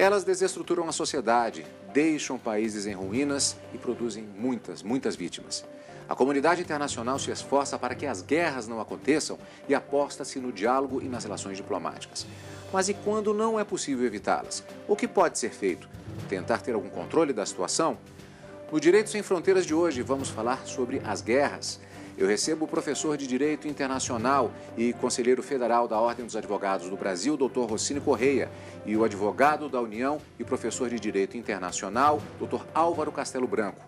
Elas desestruturam a sociedade, deixam países em ruínas e produzem muitas vítimas. A comunidade internacional se esforça para que as guerras não aconteçam e aposta-se no diálogo e nas relações diplomáticas. Mas e quando não é possível evitá-las? O que pode ser feito? Tentar ter algum controle da situação? No Direito Sem Fronteiras de hoje, vamos falar sobre as guerras. Eu recebo o professor de Direito Internacional e conselheiro federal da Ordem dos Advogados do Brasil, Dr. Rossini Correia, e o advogado da União e professor de Direito Internacional, Dr. Álvaro Castelo Branco.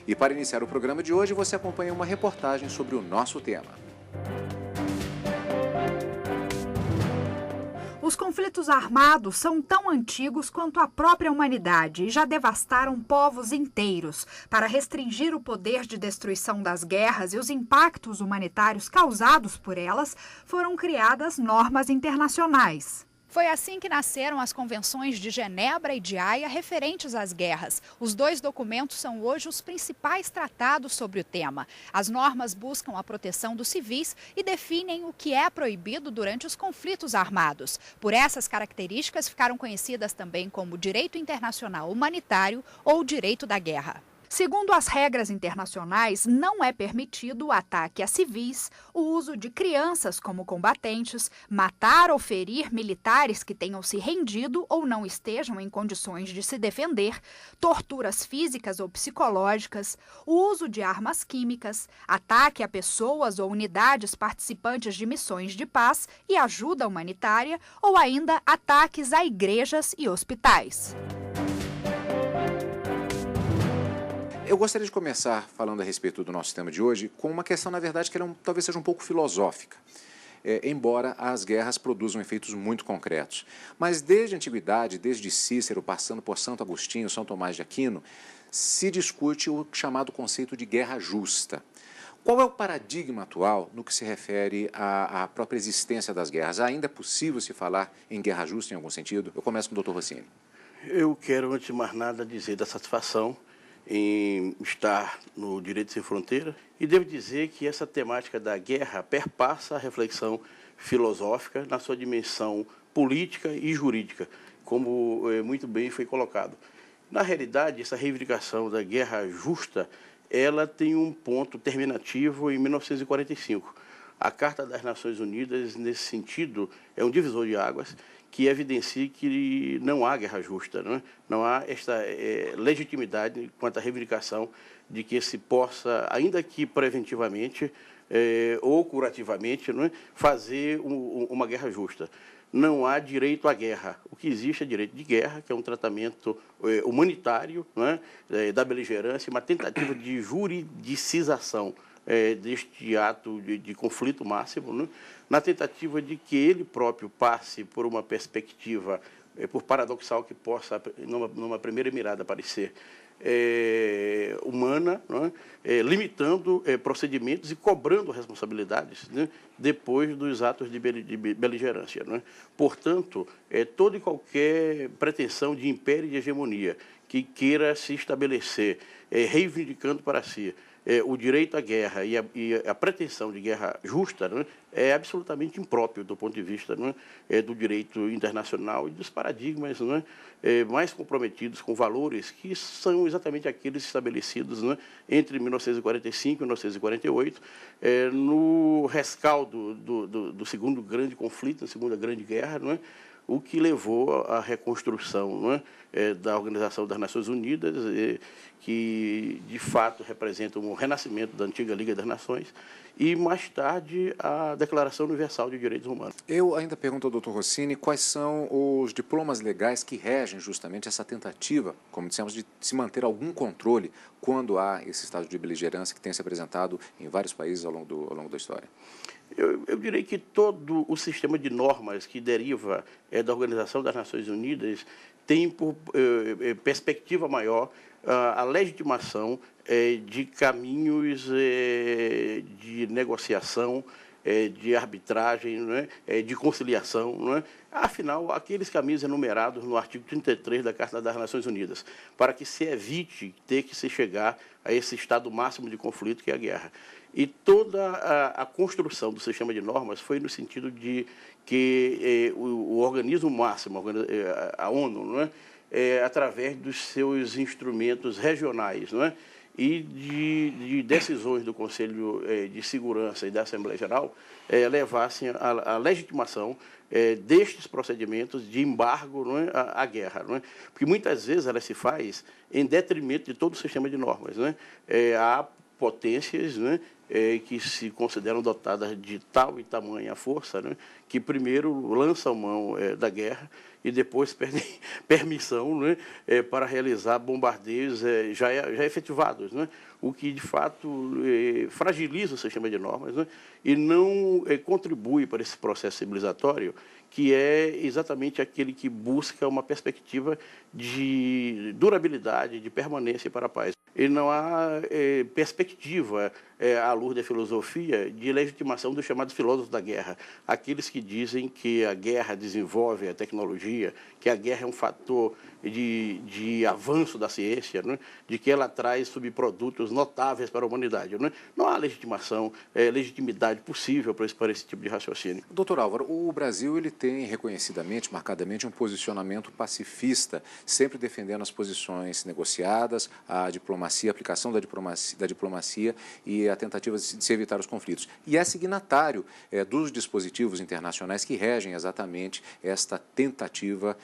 E para iniciar o programa de hoje, você acompanha uma reportagem sobre o nosso tema. Os conflitos armados são tão antigos quanto a própria humanidade e já devastaram povos inteiros. Para restringir o poder de destruição das guerras e os impactos humanitários causados por elas, foram criadas normas internacionais. Foi assim que nasceram as convenções de Genebra e de Haia referentes às guerras. Os dois documentos são hoje os principais tratados sobre o tema. As normas buscam a proteção dos civis e definem o que é proibido durante os conflitos armados. Por essas características, ficaram conhecidas também como direito internacional humanitário ou direito da guerra. Segundo as regras internacionais, não é permitido o ataque a civis, o uso de crianças como combatentes, matar ou ferir militares que tenham se rendido ou não estejam em condições de se defender, torturas físicas ou psicológicas, o uso de armas químicas, ataque a pessoas ou unidades participantes de missões de paz e ajuda humanitária ou ainda ataques a igrejas e hospitais. Eu gostaria de começar falando a respeito do nosso tema de hoje com uma questão, na verdade, que talvez seja um pouco filosófica, embora as guerras produzam efeitos muito concretos. Mas desde a antiguidade, desde Cícero, passando por Santo Agostinho, São Tomás de Aquino, se discute o chamado conceito de guerra justa. Qual é o paradigma atual no que se refere à própria existência das guerras? Ainda é possível se falar em guerra justa em algum sentido? Eu começo com o Dr. Rossini. Eu quero, antes de mais nada, dizer da satisfação em estar no Direito Sem Fronteira e devo dizer que essa temática da guerra perpassa a reflexão filosófica na sua dimensão política e jurídica, como muito bem foi colocado. Na realidade, essa reivindicação da guerra justa, ela tem um ponto terminativo em 1945. A Carta das Nações Unidas, nesse sentido, é um divisor de águas que evidencia que não há guerra justa, não é? Não há esta legitimidade quanto à reivindicação de que se possa, ainda que preventivamente ou curativamente, não é? Fazer uma guerra justa. Não há direito à guerra. O que existe é direito de guerra, que é um tratamento humanitário, não é? Da beligerância, uma tentativa de juridicização deste ato de conflito máximo, né? Na tentativa de que ele próprio passe por uma perspectiva, por paradoxal que possa, numa primeira mirada, parecer humana, né? Limitando procedimentos e cobrando responsabilidades, né? Depois dos atos de beligerância, né? Portanto, toda e qualquer pretensão de império e de hegemonia que queira se estabelecer, reivindicando para si o direito à guerra e a pretensão de guerra justa, né, é absolutamente impróprio do ponto de vista, né, do direito internacional e dos paradigmas, né, mais comprometidos com valores que são exatamente aqueles estabelecidos, né, entre 1945 e 1948, no rescaldo do segundo grande conflito, da Segunda Grande Guerra, né, o que levou à reconstrução, não é, da Organização das Nações Unidas, que de fato representa um renascimento da antiga Liga das Nações, e mais tarde a Declaração Universal de Direitos Humanos. Eu ainda pergunto ao Dr. Rossini quais são os diplomas legais que regem justamente essa tentativa, como dissemos, de se manter algum controle quando há esse estado de beligerância que tem se apresentado em vários países ao longo da história. Eu direi que todo o sistema de normas que deriva da Organização das Nações Unidas tem por perspectiva maior a legitimação de caminhos de negociação, de arbitragem, não é? De conciliação. Não é? Afinal, aqueles caminhos enumerados no artigo 33 da Carta das Nações Unidas, para que se evite ter que se chegar a esse estado máximo de conflito que é a guerra. E toda a construção do sistema de normas foi no sentido de que o organismo máximo, a ONU, não é? através dos seus instrumentos regionais, não é? E de decisões do Conselho de Segurança e da Assembleia Geral levassem à legitimação destes procedimentos de embargo, não é, à guerra. Não é? Porque muitas vezes ela se faz em detrimento de todo o sistema de normas. Não é? Há potências, né, que se consideram dotadas de tal e tamanha força, né, que primeiro lançam mão da guerra e depois pedem permissão, né, para realizar bombardeios já efetivados, né, o que, de fato, fragiliza o sistema de normas, né, e não contribui para esse processo civilizatório, que é exatamente aquele que busca uma perspectiva de durabilidade, de permanência para a paz. E não há perspectiva, à luz da filosofia, de legitimação dos chamados filósofos da guerra, aqueles que dizem que a guerra desenvolve a tecnologia, que a guerra é um fator de avanço da ciência, né? De que ela traz subprodutos notáveis para a humanidade. Né? Não há legitimação, legitimidade possível para esse tipo de raciocínio. Doutor Álvaro, o Brasil ele tem reconhecidamente, marcadamente, um posicionamento pacifista, sempre defendendo as posições negociadas, a diplomacia, a aplicação da diplomacia e a tentativa de se evitar os conflitos. E é signatário dos dispositivos internacionais que regem exatamente esta tentativa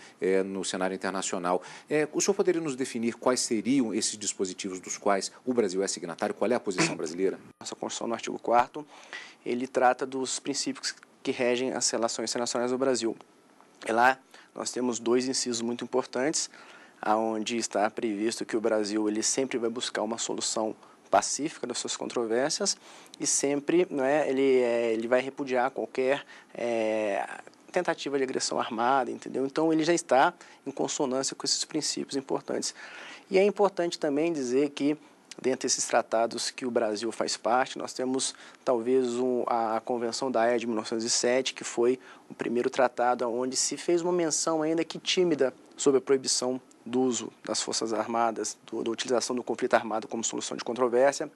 no cenário internacional. O senhor poderia nos definir quais seriam esses dispositivos dos quais o Brasil é signatário? Qual é a posição brasileira? Nossa Constituição, no artigo 4º, ele trata dos princípios que regem as relações internacionais do Brasil. E lá nós temos 2 incisos muito importantes, onde está previsto que o Brasil ele sempre vai buscar uma solução pacífica das suas controvérsias e sempre, não é, ele vai repudiar qualquer tentativa de agressão armada, entendeu? Então, ele já está em consonância com esses princípios importantes. E é importante também dizer que, dentre esses tratados que o Brasil faz parte, nós temos, talvez, a Convenção da Haia de 1907, que foi o primeiro tratado onde se fez uma menção, ainda que tímida, sobre a proibição do uso das Forças Armadas, da utilização do conflito armado como solução de controvérsia.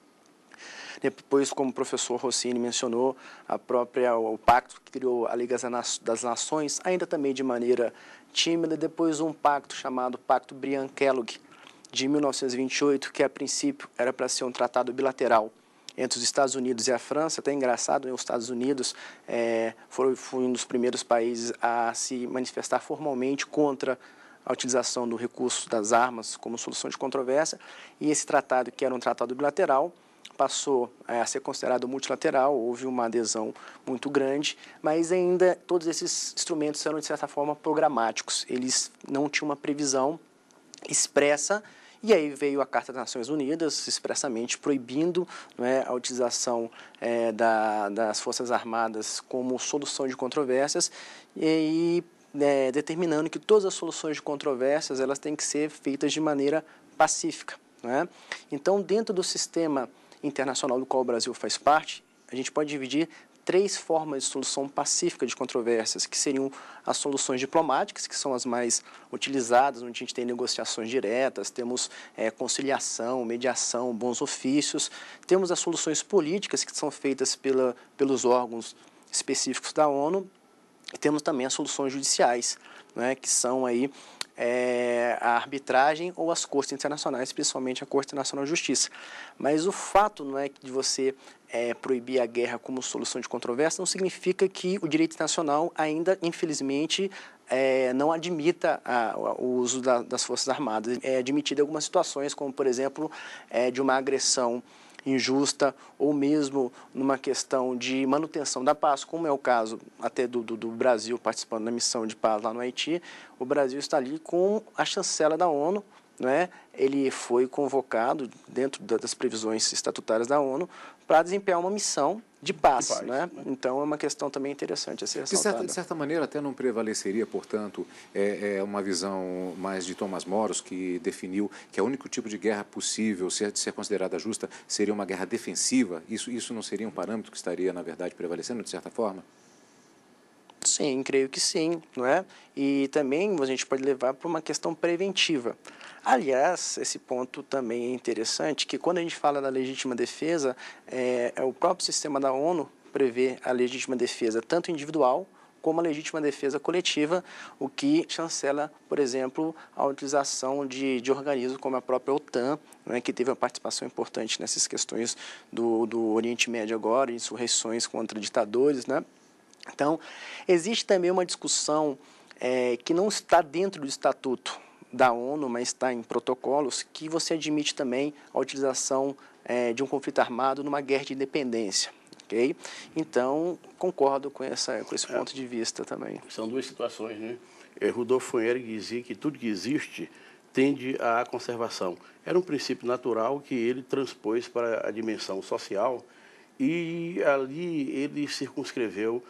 Depois, como o professor Rossini mencionou, o pacto que criou a Liga das Nações, ainda também de maneira tímida. Depois, um pacto chamado Pacto Briand-Kellogg, de 1928, que a princípio era para ser um tratado bilateral entre os Estados Unidos e a França. Até engraçado, né? Os Estados Unidos foi um dos primeiros países a se manifestar formalmente contra a utilização do recurso das armas como solução de controvérsia. E esse tratado, que era um tratado bilateral, passou a ser considerado multilateral, houve uma adesão muito grande, mas ainda todos esses instrumentos eram, de certa forma, programáticos. Eles não tinham uma previsão expressa, e aí veio a Carta das Nações Unidas, expressamente proibindo, não é, a utilização das Forças Armadas como solução de controvérsias e determinando que todas as soluções de controvérsias elas têm que ser feitas de maneira pacífica. Não é? Então, dentro do sistema internacional do qual o Brasil faz parte, a gente pode dividir 3 formas de solução pacífica de controvérsias, que seriam as soluções diplomáticas, que são as mais utilizadas, onde a gente tem negociações diretas, temos conciliação, mediação, bons ofícios, temos as soluções políticas, que são feitas pelos órgãos específicos da ONU, e temos também as soluções judiciais, né, que são aí a arbitragem ou as cortes internacionais, principalmente a Corte Internacional de Justiça. Mas o fato não é de você proibir a guerra como solução de controvérsia não significa que o direito internacional ainda, infelizmente, não admita o uso das Forças Armadas. É admitido em algumas situações, como, por exemplo, de uma agressão injusta ou mesmo numa questão de manutenção da paz, como é o caso até do Brasil participando da missão de paz lá no Haiti. O Brasil está ali com a chancela da ONU, né? Ele foi convocado dentro das previsões estatutárias da ONU para desempenhar uma missão de paz, né? Então é uma questão também interessante a ser ressaltada. De certa maneira até não prevaleceria, portanto, uma visão mais de Thomas Moros, que definiu que o único tipo de guerra possível de ser considerada justa seria uma guerra defensiva. Isso não seria um parâmetro que estaria, na verdade, prevalecendo de certa forma? Sim, creio que sim, não é? E também a gente pode levar para uma questão preventiva. Aliás, esse ponto também é interessante, que quando a gente fala da legítima defesa, o próprio sistema da ONU prevê a legítima defesa tanto individual como a legítima defesa coletiva, o que chancela, por exemplo, a utilização de organismos como a própria OTAN, né, que teve uma participação importante nessas questões do Oriente Médio agora, insurreições contra ditadores, né? Então, existe também uma discussão que não está dentro do Estatuto da ONU, mas está em protocolos, que você admite também a utilização de um conflito armado numa guerra de independência. Okay? Então, concordo com esse ponto de vista também. São duas situações, né? Rudolf von Ehring dizia que tudo que existe tende à conservação. Era um princípio natural que ele transpôs para a dimensão social e ali ele circunscreveu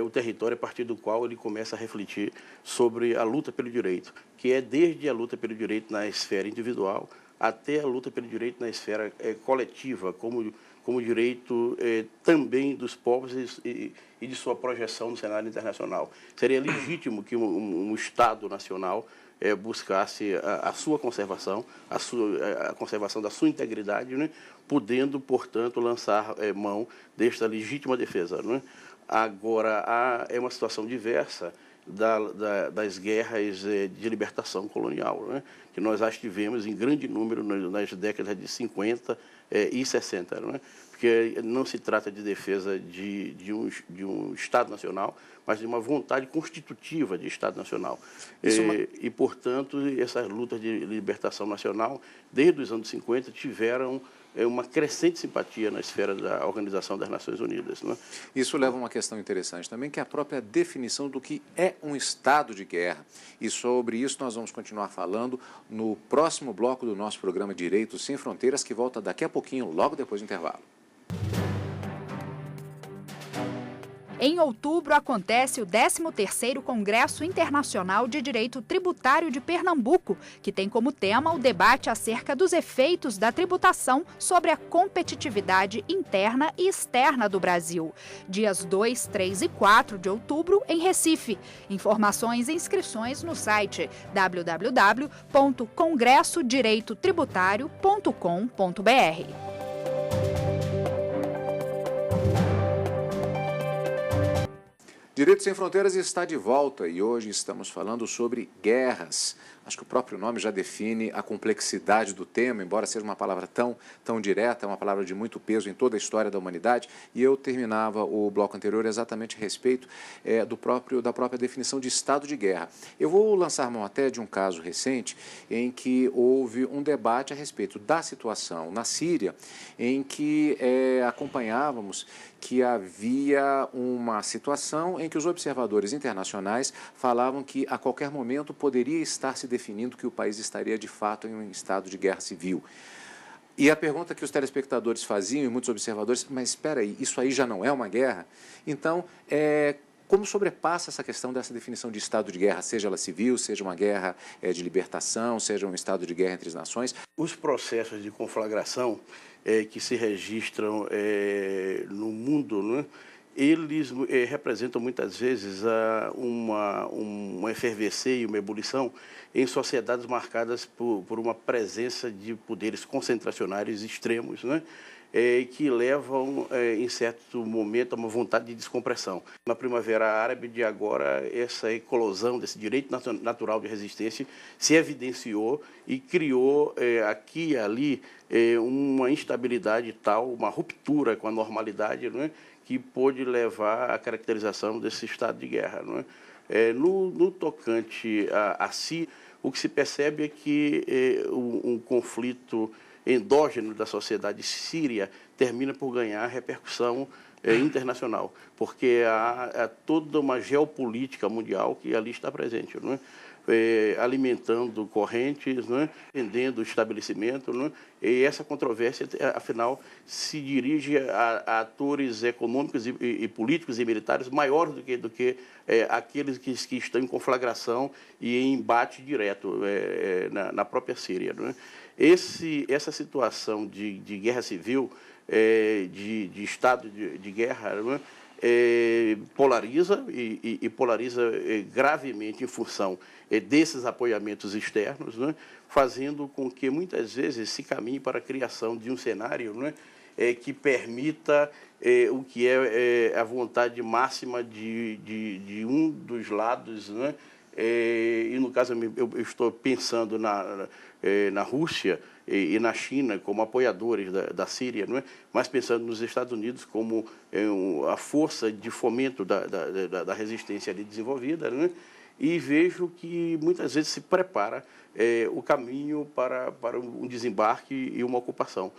o território a partir do qual ele começa a refletir sobre a luta pelo direito, que é desde a luta pelo direito na esfera individual até a luta pelo direito na esfera coletiva, como direito também dos povos e de sua projeção no cenário internacional. Seria legítimo que um Estado nacional buscasse a sua conservação, a conservação da sua integridade, né, podendo, portanto, lançar mão desta legítima defesa. Né? Agora, é uma situação diversa das guerras de libertação colonial, né? Que nós as tivemos em grande número nas décadas de 50 e 60, né? Porque não se trata de defesa de um Estado nacional, mas de uma vontade constitutiva de Estado nacional. E, portanto, essas lutas de libertação nacional, desde os anos 50, tiveram uma crescente simpatia na esfera da Organização das Nações Unidas. Né? Isso leva a uma questão interessante também, que é a própria definição do que é um estado de guerra. E sobre isso nós vamos continuar falando no próximo bloco do nosso programa Direitos Sem Fronteiras, que volta daqui a pouquinho, logo depois do intervalo. Em outubro, acontece o 13º Congresso Internacional de Direito Tributário de Pernambuco, que tem como tema o debate acerca dos efeitos da tributação sobre a competitividade interna e externa do Brasil. Dias 2, 3 e 4 de outubro, em Recife. Informações e inscrições no site www.congressodireitotributário.com.br. Direitos Sem Fronteiras está de volta e hoje estamos falando sobre guerras. Acho que o próprio nome já define a complexidade do tema, embora seja uma palavra tão direta, uma palavra de muito peso em toda a história da humanidade. E eu terminava o bloco anterior exatamente a respeito da própria definição de estado de guerra. Eu vou lançar mão até de um caso recente em que houve um debate a respeito da situação na Síria, em que acompanhávamos que havia uma situação em que os observadores internacionais falavam que a qualquer momento poderia estar se definindo que o país estaria de fato em um estado de guerra civil. E a pergunta que os telespectadores faziam e muitos observadores, mas espera aí, isso aí já não é uma guerra? Então, como sobrepassa essa questão dessa definição de estado de guerra, seja ela civil, seja uma guerra de libertação, seja um estado de guerra entre as nações? Os processos de conflagração que se registram no mundo, né, eles representam muitas vezes uma efervescência e uma ebulição em sociedades marcadas por uma presença de poderes concentracionários extremos, né, que levam, em certo momento, a uma vontade de descompressão. Na Primavera Árabe de agora, essa eclosão desse direito natural de resistência se evidenciou e criou aqui e ali uma instabilidade tal, uma ruptura com a normalidade, não é? Que pôde levar à caracterização desse estado de guerra. Não é? No tocante a si, o que se percebe é que um conflito endógeno da sociedade síria termina por ganhar repercussão internacional, porque há toda uma geopolítica mundial que ali está presente, não é? Alimentando correntes, não é? Vendendo o estabelecimento, não é? E essa controvérsia, afinal, se dirige a atores econômicos e políticos e militares maiores do que aqueles que estão em conflagração e em embate direto na própria Síria, não é? Essa situação de guerra civil, de estado de guerra, não é? Polariza e polariza gravemente em função desses apoiamentos externos, né, fazendo com que muitas vezes se caminhe para a criação de um cenário, né, que permita o que é a vontade máxima de um dos lados, né? E no caso eu estou pensando na Rússia e na China como apoiadores da Síria, não é? Mas pensando nos Estados Unidos como a força de fomento da resistência ali desenvolvida, não é? E vejo que muitas vezes se prepara o caminho para um desembarque e uma ocupação,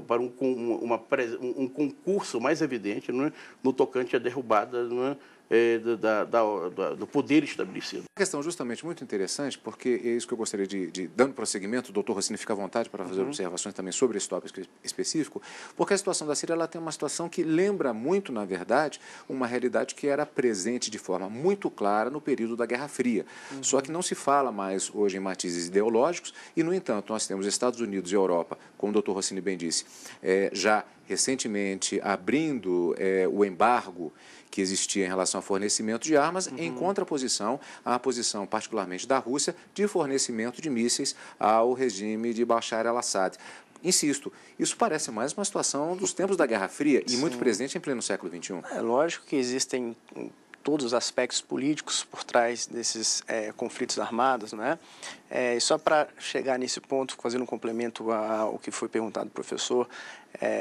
para um concurso mais evidente, não é? No tocante à derrubada, não é? Do poder estabelecido. Uma questão justamente muito interessante, porque é isso que eu gostaria dando prosseguimento, o doutor Rossini fica à vontade para fazer observações também sobre esse tópico específico, porque a situação da Síria ela tem uma situação que lembra muito, na verdade, uma realidade que era presente de forma muito clara no período da Guerra Fria. Só que não se fala mais hoje em matizes ideológicos e, no entanto, nós temos Estados Unidos e Europa, como o doutor Rossini bem disse, já recentemente abrindo o embargo que existia em relação ao fornecimento de armas, em contraposição à posição, particularmente da Rússia, de fornecimento de mísseis ao regime de Bashar al-Assad. Insisto, isso parece mais uma situação dos tempos da Guerra Fria e muito presente em pleno século XXI. É lógico que existem todos os aspectos políticos por trás desses conflitos armados, não é? E só para chegar nesse ponto, fazendo um complemento ao que foi perguntado do professor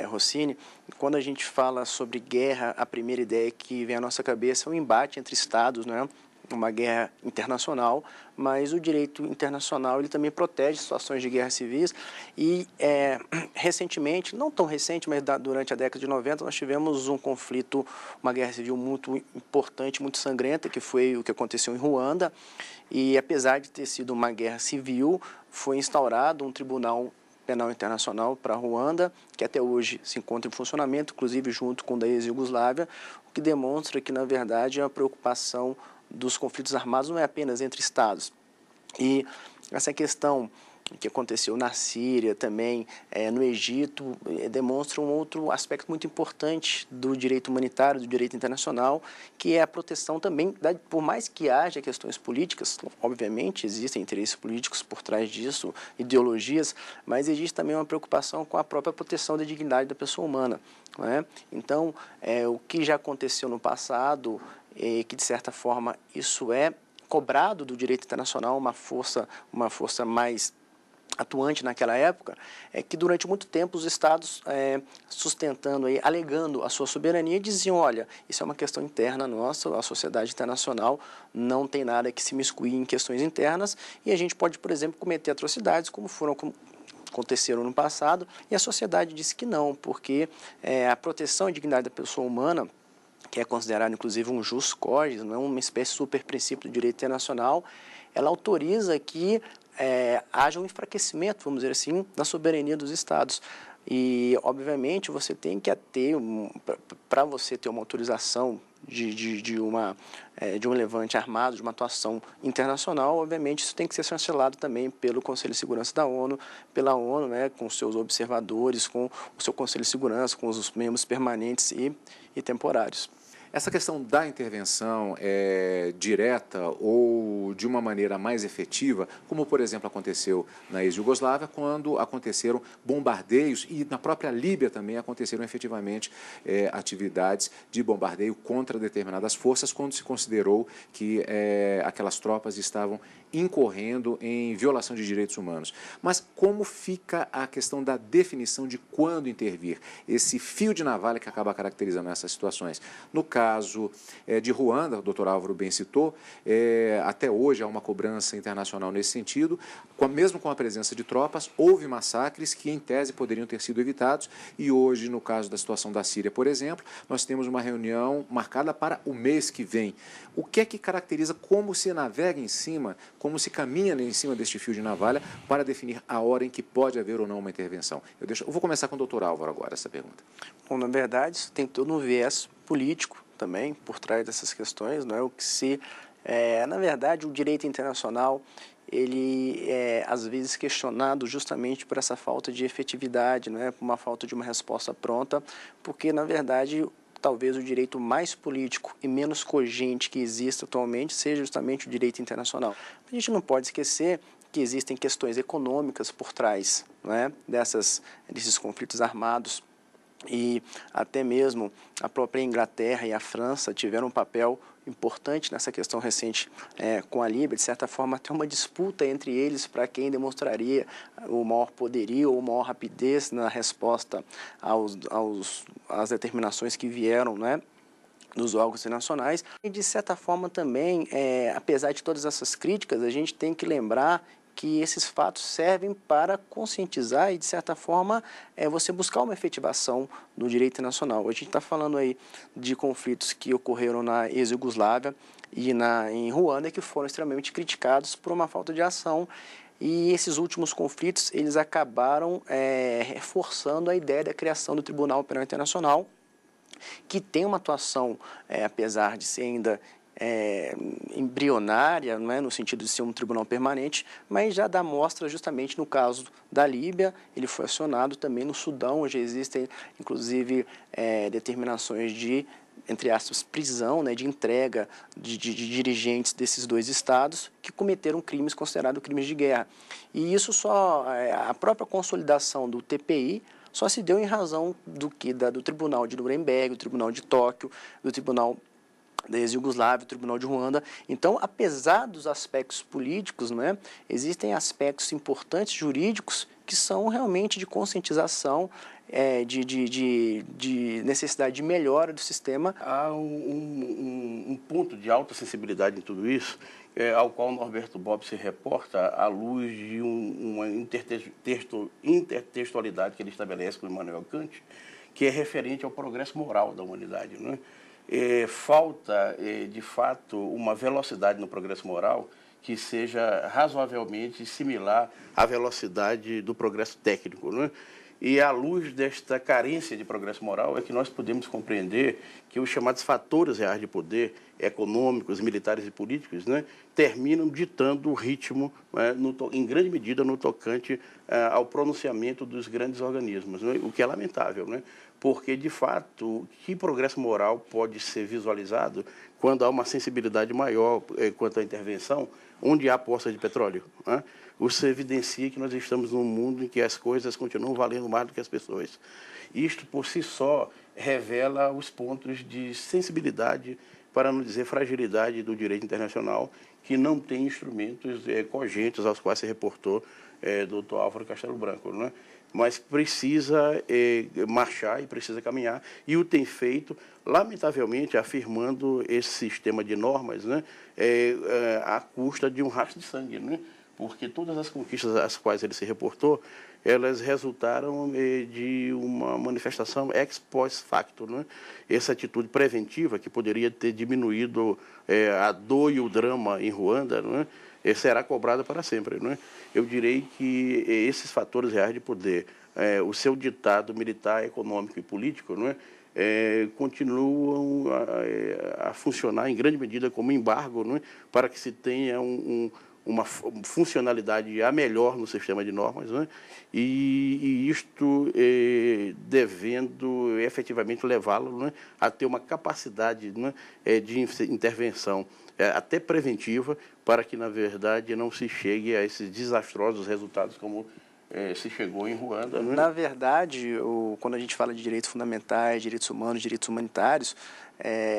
Rossini, quando a gente fala sobre guerra, a primeira ideia que vem à nossa cabeça é o embate entre estados, não é? Uma guerra internacional, mas o direito internacional ele também protege situações de guerra civis e recentemente, não tão recente, mas durante a década de 90, nós tivemos um conflito, uma guerra civil muito importante, muito sangrenta, que foi o que aconteceu em Ruanda, e apesar de ter sido uma guerra civil, foi instaurado um tribunal penal internacional para Ruanda, que até hoje se encontra em funcionamento, inclusive junto com o da ex-Iugoslávia, o que demonstra que, na verdade, a preocupação dos conflitos armados não é apenas entre estados. E essa questão que aconteceu na Síria também, no Egito, demonstra um outro aspecto muito importante do direito humanitário, do direito internacional, que é a proteção também, por mais que haja questões políticas, obviamente existem interesses políticos por trás disso, ideologias, mas existe também uma preocupação com a própria proteção da dignidade da pessoa humana, não é? Então, o que já aconteceu no passado, que de certa forma isso é cobrado do direito internacional, uma força mais atuante naquela época, é que durante muito tempo os estados sustentando, alegando a sua soberania, diziam, olha, isso é uma questão interna nossa, a sociedade internacional não tem nada que se miscuir em questões internas e a gente pode, por exemplo, cometer atrocidades como aconteceram no passado, e a sociedade disse que não, porque a proteção e dignidade da pessoa humana, que é considerado inclusive um jus cogens, não é uma espécie de super princípio do direito internacional, ela autoriza que haja um enfraquecimento, vamos dizer assim, da soberania dos estados. E, obviamente, você tem que ter, para você ter uma autorização de um levante armado, de uma atuação internacional, obviamente isso tem que ser chancelado também pelo Conselho de Segurança da ONU, pela ONU, né, com seus observadores, com o seu Conselho de Segurança, com os membros permanentes e temporários. Essa questão da intervenção direta ou de uma maneira mais efetiva, como, por exemplo, aconteceu na ex-Iugoslávia, quando aconteceram bombardeios, e na própria Líbia também aconteceram efetivamente atividades de bombardeio contra determinadas forças, quando se considerou que aquelas tropas estavam incorrendo em violação de direitos humanos. Mas como fica a questão da definição de quando intervir? Esse fio de navalha que acaba caracterizando essas situações. No caso de Ruanda, o doutor Álvaro bem citou, até hoje há uma cobrança internacional nesse sentido, mesmo com a presença de tropas, houve massacres que em tese poderiam ter sido evitados e hoje, no caso da situação da Síria, por exemplo, nós temos uma reunião marcada para o mês que vem. O que é que caracteriza como se navega em cima, como se caminha em cima deste fio de navalha para definir a hora em que pode haver ou não uma intervenção? Eu vou começar com o doutor Álvaro agora, essa pergunta. Bom, na verdade, isso tem todo um viés político também por trás dessas questões, não é? O que na verdade, o direito internacional, ele é às vezes questionado justamente por essa falta de efetividade, não é? Por uma falta de uma resposta pronta, porque, na verdade, talvez o direito mais político e menos cogente que existe atualmente seja justamente o direito internacional. A gente não pode esquecer que existem questões econômicas por trás, não é? desses conflitos armados e até mesmo a própria Inglaterra e a França tiveram um papel importante nessa questão recente com a Líbia, de certa forma até uma disputa entre eles para quem demonstraria o maior poderio ou maior rapidez na resposta às determinações que vieram, né, dos órgãos internacionais. E de certa forma também, apesar de todas essas críticas, a gente tem que lembrar que esses fatos servem para conscientizar e, de certa forma, você buscar uma efetivação do direito internacional. A gente está falando aí de conflitos que ocorreram na ex-Iugoslávia e em Ruanda, que foram extremamente criticados por uma falta de ação. E esses últimos conflitos, eles acabaram reforçando a ideia da criação do Tribunal Penal Internacional, que tem uma atuação, apesar de ser ainda embrionária, não é, no sentido de ser um tribunal permanente, mas já dá mostra justamente no caso da Líbia. Ele foi acionado também no Sudão, onde existem inclusive determinações de, entre aspas, prisão, né, de entrega de dirigentes desses dois estados que cometeram crimes considerados crimes de guerra. E isso só, a própria consolidação do TPI só se deu em razão do Tribunal de Nuremberg, do Tribunal de Tóquio, do Tribunal da ex-Iugoslávia, o Tribunal de Ruanda. Então, apesar dos aspectos políticos, né, existem aspectos importantes jurídicos que são realmente de conscientização, de necessidade de melhora do sistema. Há um ponto de alta sensibilidade em tudo isso, ao qual Norberto Bobbio se reporta à luz de uma intertextualidade que ele estabelece com Immanuel Kant, que é referente ao progresso moral da humanidade, não é? Falta, de fato, uma velocidade no progresso moral que seja razoavelmente similar à velocidade do progresso técnico, não é? E à luz desta carência de progresso moral é que nós podemos compreender que os chamados fatores reais de poder, econômicos, militares e políticos, né, terminam ditando o ritmo, em grande medida, no tocante ao pronunciamento dos grandes organismos, né, o que é lamentável, né, porque, de fato, que progresso moral pode ser visualizado quando há uma sensibilidade maior quanto à intervenção, onde há poça de petróleo, né? Isso evidencia que nós estamos num mundo em que as coisas continuam valendo mais do que as pessoas. Isto, por si só, revela os pontos de sensibilidade, para não dizer fragilidade, do direito internacional, que não tem instrumentos cogentes aos quais se reportou Dr. Álvaro Castelo Branco, né? Mas precisa marchar e precisa caminhar, e o tem feito, lamentavelmente, afirmando esse sistema de normas, né, à custa de um rastro de sangue, né? Porque todas as conquistas às quais ele se reportou, elas resultaram de uma manifestação ex post facto, né? Essa atitude preventiva, que poderia ter diminuído a dor e o drama em Ruanda, né, será cobrada para sempre, né? Eu direi que esses fatores reais de poder, o seu ditado militar, econômico e político, né, continuam a funcionar em grande medida como embargo, né, para que se tenha uma funcionalidade a melhor no sistema de normas, né? E isto devendo efetivamente levá-lo, né, a ter uma capacidade, né, de intervenção até preventiva, para que, na verdade, não se chegue a esses desastrosos resultados como se chegou em Ruanda, né? Na verdade, quando a gente fala de direitos fundamentais, direitos humanos, direitos humanitários,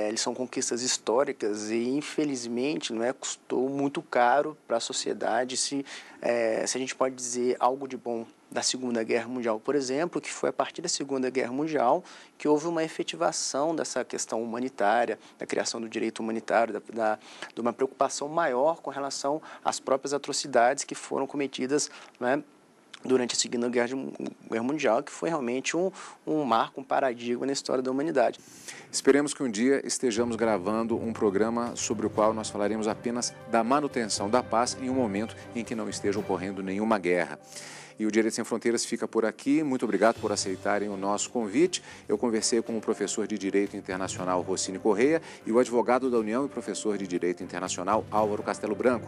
eles são conquistas históricas e, infelizmente, não é, custou muito caro para a sociedade. Se a gente pode dizer algo de bom da Segunda Guerra Mundial, por exemplo, que foi a partir da Segunda Guerra Mundial que houve uma efetivação dessa questão humanitária, da criação do direito humanitário, de uma preocupação maior com relação às próprias atrocidades que foram cometidas, né, durante a Segunda Guerra Mundial, que foi realmente um marco, um paradigma na história da humanidade. Esperemos que um dia estejamos gravando um programa sobre o qual nós falaremos apenas da manutenção da paz em um momento em que não esteja ocorrendo nenhuma guerra. E o Direito Sem Fronteiras fica por aqui. Muito obrigado por aceitarem o nosso convite. Eu conversei com o professor de Direito Internacional Rossini Correia e o advogado da União e professor de Direito Internacional Álvaro Castelo Branco.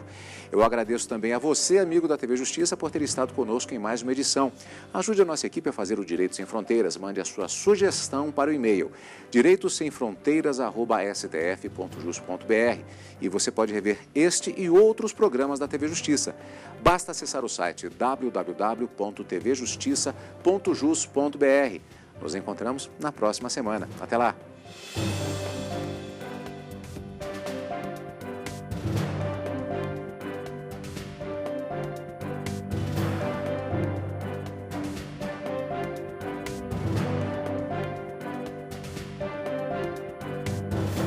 Eu agradeço também a você, amigo da TV Justiça, por ter estado conosco em mais uma edição. Ajude a nossa equipe a fazer o Direito Sem Fronteiras. Mande a sua sugestão para o e-mail direitosemfronteiras@stf.jus.br. E você pode rever este e outros programas da TV Justiça. Basta acessar o site www.tvjustiça.jus.br. Nos encontramos na próxima semana. Até lá!